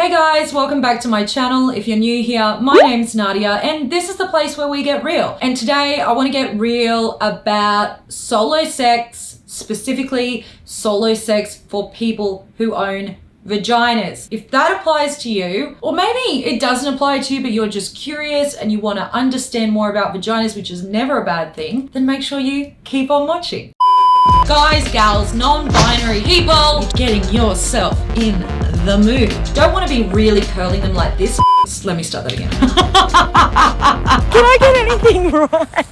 Hey guys, welcome back to my channel. If you're new here, my name's Nadia and this is the place where we get real. And today I want to get real about solo sex, specifically solo sex for people who own vaginas. If that applies to you, or maybe it doesn't apply to you, but you're just curious and you want to understand more about vaginas, which is never a bad thing, then make sure you keep on watching. Guys, gals, non-binary people, you're getting yourself in the mood. Don't want to be really curling them like this. Let me start that again. Can I get anything right?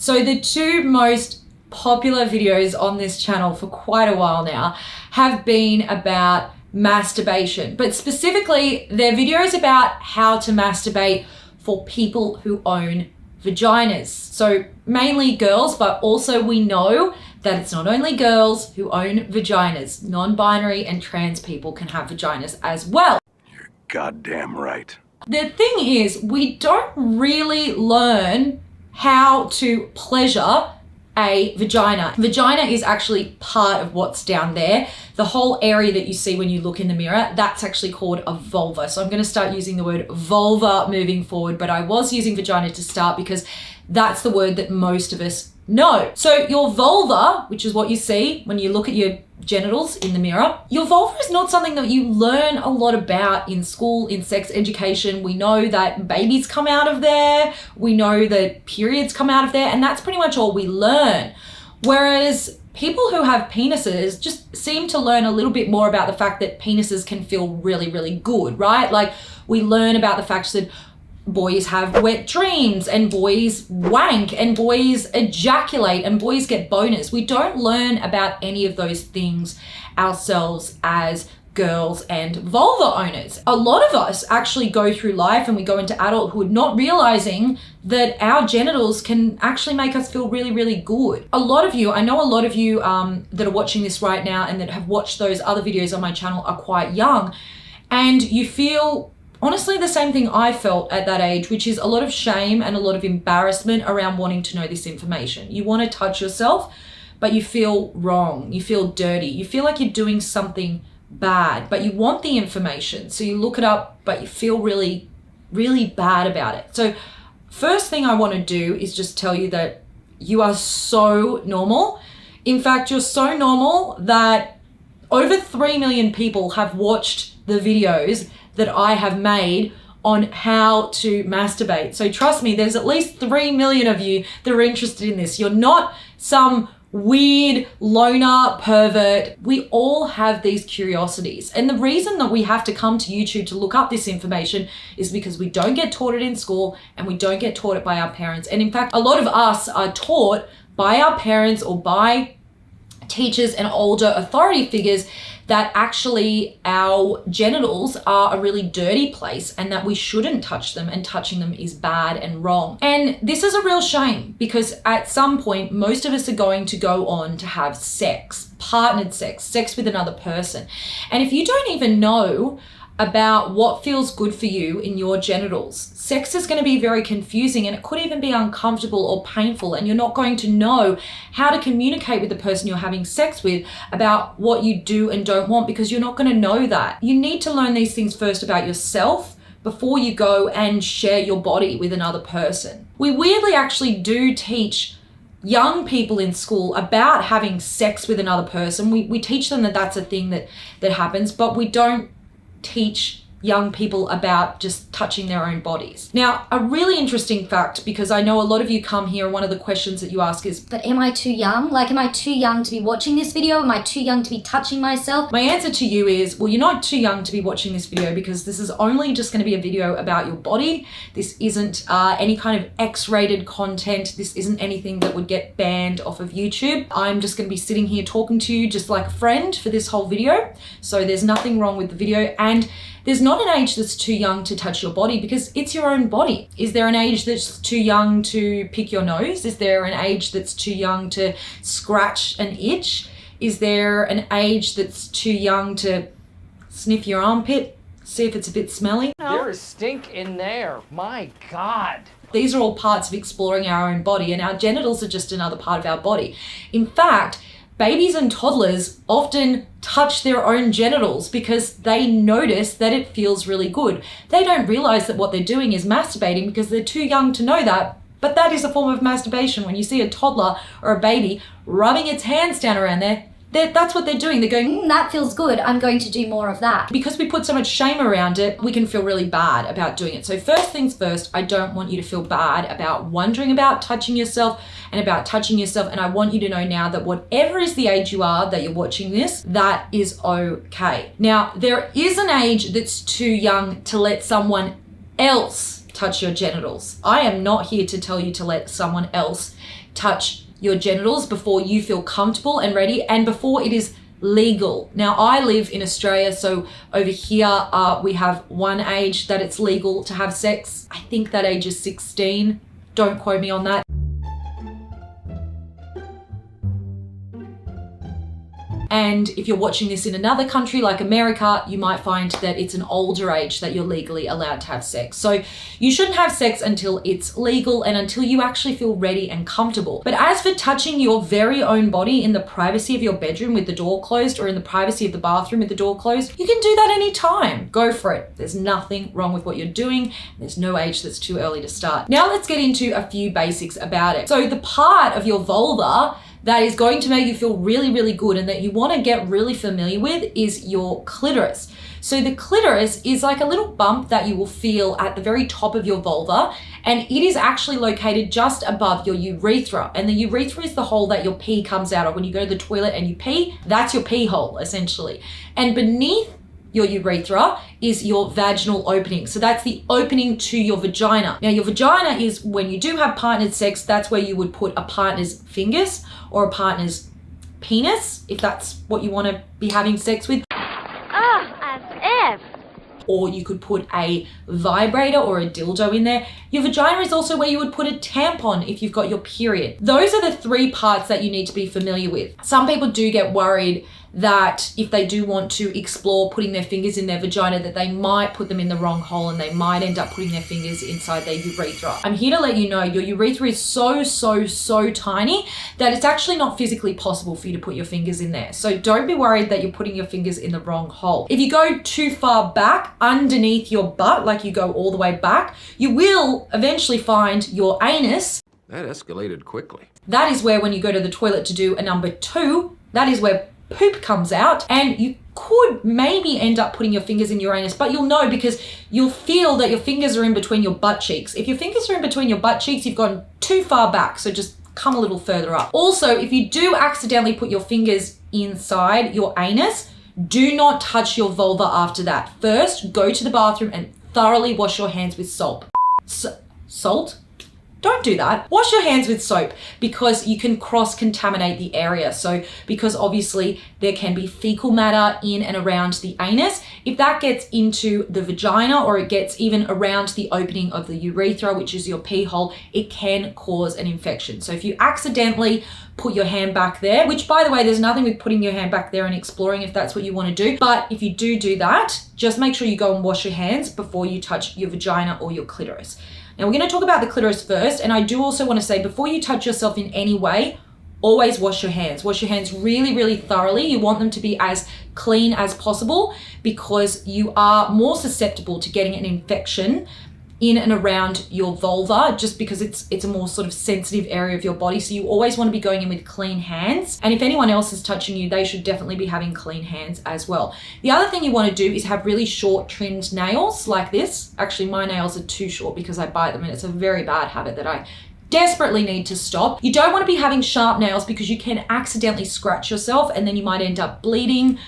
So the two most popular videos on this channel for quite a while now have been about masturbation, but specifically they're videos about how to masturbate for people who own vaginas. So mainly girls, but also we know that it's not only girls who own vaginas. Non-binary and trans people can have vaginas as well. You're goddamn right. The thing is, we don't really learn how to pleasure a vagina. Vagina is actually part of what's down there. The whole area that you see when you look in the mirror, that's actually called a vulva. So I'm going to start using the word vulva moving forward, but I was using vagina to start because that's the word that most of us know. So your vulva, which is what you see when you look at your genitals in the mirror, your vulva is not something that you learn a lot about in school, in sex education. We know that babies come out of there. We know that periods come out of there, and that's pretty much all we learn. Whereas people who have penises just seem to learn a little bit more about the fact that penises can feel really, really good, right? Like we learn about the fact that boys have wet dreams and boys wank and boys ejaculate and boys get boners. We don't learn about any of those things ourselves as girls and vulva owners. A lot of us actually go through life and we go into adulthood not realizing that our genitals can actually make us feel really, really good. A lot of you, I know a lot of you that are watching this right now and that have watched those other videos on my channel are quite young, and you feel honestly the same thing I felt at that age, which is a lot of shame and a lot of embarrassment around wanting to know this information. You want to touch yourself, but you feel wrong. You feel dirty. You feel like you're doing something bad, but you want the information. So you look it up, but you feel really, really bad about it. So first thing I want to do is just tell you that you are so normal. In fact, you're so normal that over 3 million people have watched the videos that I have made on how to masturbate. So trust me, there's at least 3 million of you that are interested in this. You're not some weird loner pervert. We all have these curiosities. And the reason that we have to come to YouTube to look up this information is because we don't get taught it in school and we don't get taught it by our parents. And in fact, a lot of us are taught by our parents or by teachers and older authority figures that actually our genitals are a really dirty place and that we shouldn't touch them and touching them is bad and wrong. And this is a real shame because at some point, most of us are going to go on to have sex, partnered sex, sex with another person. And if you don't even know about what feels good for you in your genitals, sex is going to be very confusing and it could even be uncomfortable or painful, and you're not going to know how to communicate with the person you're having sex with about what you do and don't want because you're not going to know that. You need to learn these things first about yourself before you go and share your body with another person. We weirdly actually do teach young people in school about having sex with another person. We teach them that that's a thing that happens, but we don't teach young people about just touching their own bodies. Now, a really interesting fact, because I know a lot of you come here and one of the questions that you ask is, but am I too young? Like, am I too young to be watching this video? Am I too young to be touching myself? My answer to you is, well, you're not too young to be watching this video because this is only just going to be a video about your body. This isn't any kind of X-rated content. This isn't anything that would get banned off of YouTube. I'm just going to be sitting here talking to you just like a friend for this whole video. So there's nothing wrong with the video, and there's not an age that's too young to touch your body because it's your own body. Is there an age that's too young to pick your nose? Is there an age that's too young to scratch an itch? Is there an age that's too young to sniff your armpit, see if it's a bit smelly? There is stink in there. My God. These are all parts of exploring our own body, and our genitals are just another part of our body. In fact, Babies and toddlers often touch their own genitals because they notice that it feels really good. They don't realize that what they're doing is masturbating because they're too young to know that. But that is a form of masturbation. When you see a toddler or a baby rubbing its hands down around there, that's what they're doing. They're going, That feels good. I'm going to do more of that. because we put so much shame around it, we can feel really bad about doing it. So first things first, I don't want you to feel bad about wondering about touching yourself and about touching yourself. And I want you to know now that whatever is the age you are that you're watching this, that is okay. Now, there is an age that's too young to let someone else touch your genitals. I am not here to tell you to let someone else touch your genitals before you feel comfortable and ready and before it is legal. Now, I live in Australia, so over here we have one age that it's legal to have sex. I think that age is 16. Don't quote me on that. And if you're watching this in another country like America, you might find that it's an older age that you're legally allowed to have sex. So you shouldn't have sex until it's legal and until you actually feel ready and comfortable. But as for touching your very own body in the privacy of your bedroom with the door closed or in the privacy of the bathroom with the door closed, you can do that anytime. Go for it. There's nothing wrong with what you're doing. There's no age that's too early to start. Now let's get into a few basics about it. So the part of your vulva that is going to make you feel really, really good and that you want to get really familiar with is your clitoris. So the clitoris is like a little bump that you will feel at the very top of your vulva, and it is actually located just above your urethra. And the urethra is the hole that your pee comes out of. When you go to the toilet and you pee, that's your pee hole essentially. And beneath your urethra is your vaginal opening. So that's the opening to your vagina. Now your vagina is when you do have partnered sex, that's where you would put a partner's fingers or a partner's penis, if that's what you want to be having sex with. As if. Or you could put a vibrator or a dildo in there. Your vagina is also where you would put a tampon if you've got your period. Those are the three parts that you need to be familiar with. Some people do get worried that if they do want to explore putting their fingers in their vagina, that they might put them in the wrong hole and they might end up putting their fingers inside their urethra. I'm here to let you know your urethra is so tiny that it's actually not physically possible for you to put your fingers in there. So don't be worried that you're putting your fingers in the wrong hole. If you go too far back underneath your butt, like you go all the way back, you will eventually find your anus. That escalated quickly. That is where when you go to the toilet to do a number 2, that is where poop comes out, and you could maybe end up putting your fingers in your anus, but you'll know because you'll feel that your fingers are in between your butt cheeks. If your fingers are in between your butt cheeks, you've gone too far back, so just come a little further up. Also, if you do accidentally put your fingers inside your anus, do not touch your vulva after that. First, go to the bathroom and thoroughly wash your hands with soap. Salt? Don't do that. Wash your hands with soap because you can cross-contaminate the area. So because obviously there can be fecal matter in and around the anus. If that gets into the vagina or it gets even around the opening of the urethra, which is your pee hole, it can cause an infection. So if you accidentally put your hand back there, which by the way, there's nothing with putting your hand back there and exploring if that's what you want to do. But if you do that, just make sure you go and wash your hands before you touch your vagina or your clitoris. Now we're going to talk about the clitoris first, and I do also want to say before you touch yourself in any way, always wash your hands. Wash your hands really thoroughly. You want them to be as clean as possible because you are more susceptible to getting an infection in and around your vulva just because it's a more sort of sensitive area of your body. So you always want to be going in with clean hands. And if anyone else is touching you, they should definitely be having clean hands as well. The other thing you want to do is have really short trimmed nails like this. Actually, my nails are too short because I bite them and it's a very bad habit that I desperately need to stop. You don't want to be having sharp nails because you can accidentally scratch yourself and then you might end up bleeding,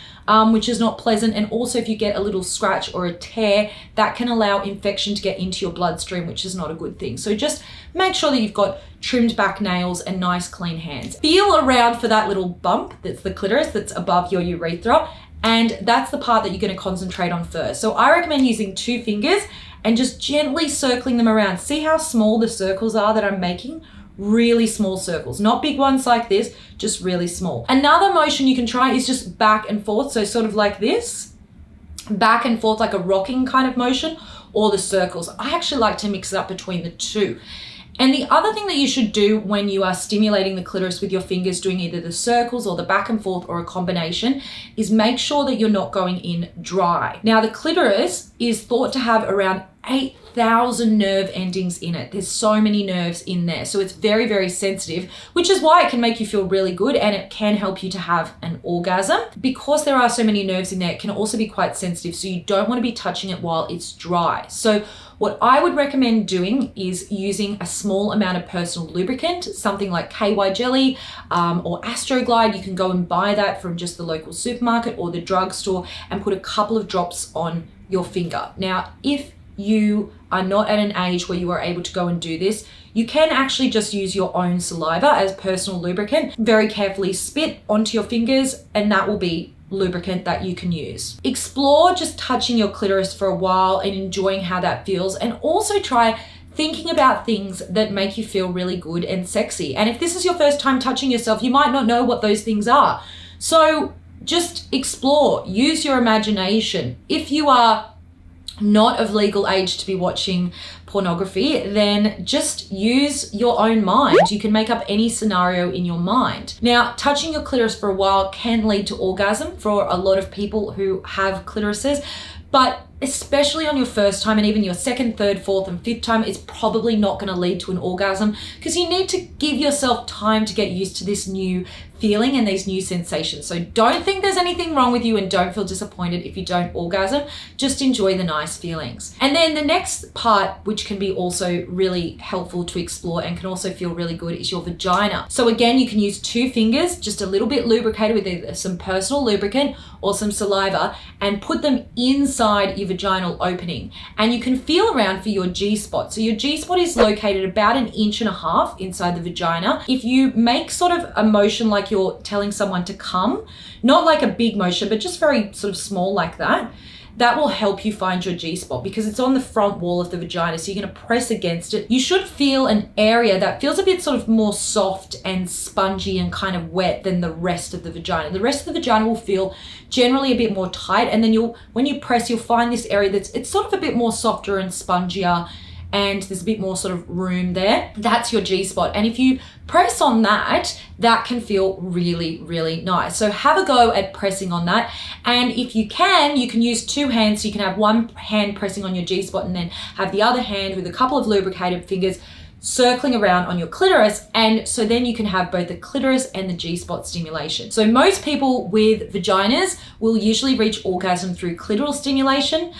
which is not pleasant. And also if you get a little scratch or a tear, that can allow infection to get into your bloodstream, which is not a good thing. So just make sure that you've got trimmed back nails and nice clean hands. Feel around for that little bump, that's the clitoris, that's above your urethra. And that's the part that you're going to concentrate on first. So I recommend using 2 fingers and just gently circling them around. See how small the circles are that I'm making? Really small circles, not big ones like this, just really small. Another motion you can try is just back and forth. So sort of like this, back and forth, like a rocking kind of motion, or the circles. I actually like to mix it up between the two. And the other thing that you should do when you are stimulating the clitoris with your fingers, doing either the circles or the back and forth or a combination, is make sure that you're not going in dry. Now, the clitoris is thought to have around 8,000 nerve endings in it. There's so many nerves in there. So it's very, very sensitive, which is why it can make you feel really good and it can help you to have an orgasm. Because there are so many nerves in there, it can also be quite sensitive. So you don't want to be touching it while it's dry. So what I would recommend doing is using a small amount of personal lubricant, something like KY jelly or Astroglide. You can go and buy that from just the local supermarket or the drugstore and put a couple of drops on your finger. Now, if you are not at an age where you are able to go and do this, you can actually just use your own saliva as personal lubricant. Very carefully spit onto your fingers and that will be lubricant that you can use. Explore just touching your clitoris for a while and enjoying how that feels, and also try thinking about things that make you feel really good and sexy. And if this is your first time touching yourself, you might not know what those things are. So just explore, use your imagination. If you are not of legal age to be watching pornography, then just use your own mind. You can make up any scenario in your mind. Now, touching your clitoris for a while can lead to orgasm for a lot of people who have clitorises, but especially on your first time and even your second, third, fourth, and fifth time, it's probably not going to lead to an orgasm because you need to give yourself time to get used to this new feeling and these new sensations. So don't think there's anything wrong with you and don't feel disappointed if you don't orgasm. Just enjoy the nice feelings. And then the next part, which can be also really helpful to explore and can also feel really good, is your vagina. So again, you can use 2 fingers, just a little bit lubricated with either some personal lubricant or some saliva, and put them inside your vaginal opening. And you can feel around for your G-spot. So your G-spot is located about 1.5 inches inside the vagina. If you make sort of a motion like you're telling someone to come, not like a big motion, but just very sort of small like that, that will help you find your G-spot because it's on the front wall of the vagina. So you're going to press against it. You should feel an area that feels a bit sort of more soft and spongy and kind of wet than the rest of the vagina. The rest of the vagina will feel generally a bit more tight. And then when you press, you'll find this area it's sort of a bit more softer and spongier, and there's a bit more sort of room there. That's your G-spot. And if you press on that, that can feel really, really nice. So have a go at pressing on that. And if you can use 2 hands. So you can have one hand pressing on your G-spot and then have the other hand with a couple of lubricated fingers circling around on your clitoris, and so then you can have both the clitoris and the G-spot stimulation. So most people with vaginas will usually reach orgasm through clitoral stimulation.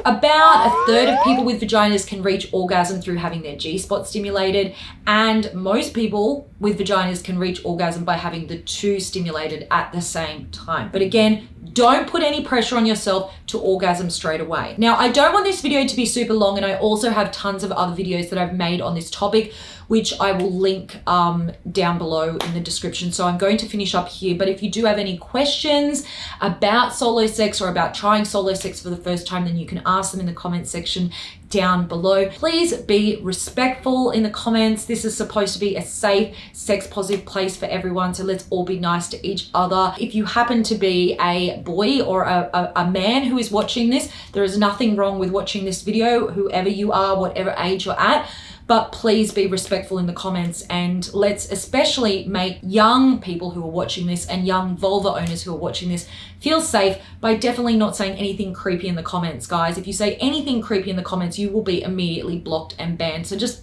About 1/3 of people with vaginas can reach orgasm through having their G-spot stimulated, and most people with vaginas can reach orgasm by having the 2 stimulated at the same time. But again, don't put any pressure on yourself to orgasm straight away. Now, I don't want this video to be super long, and I also have tons of other videos that I've made on this topic, which I will link down below in the description. So I'm going to finish up here. But if you do have any questions about solo sex or about trying solo sex for the first time, then you can ask them in the comment section down below. Please be respectful in the comments. This is supposed to be a safe, sex positive place for everyone. So let's all be nice to each other. If you happen to be a boy or a man who is watching this, there is nothing wrong with watching this video, whoever you are, whatever age you're at. But please be respectful in the comments, and let's especially make young people who are watching this and young vulva owners who are watching this feel safe by definitely not saying anything creepy in the comments, guys. If you say anything creepy in the comments, you will be immediately blocked and banned. So just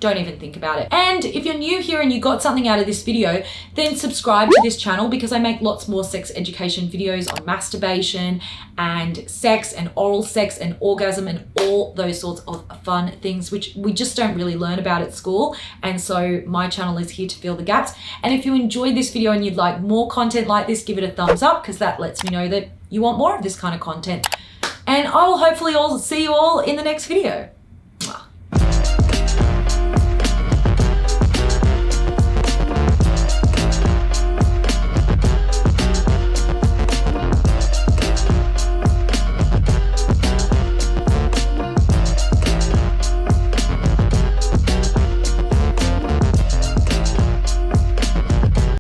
don't even think about it. And if you're new here and you got something out of this video, then subscribe to this channel because I make lots more sex education videos on masturbation and sex and oral sex and orgasm and all those sorts of fun things which we just don't really learn about at school. And so my channel is here to fill the gaps. And if you enjoyed this video and you'd like more content like this, give it a thumbs up because that lets me know that you want more of this kind of content. And I will hopefully see you all in the next video.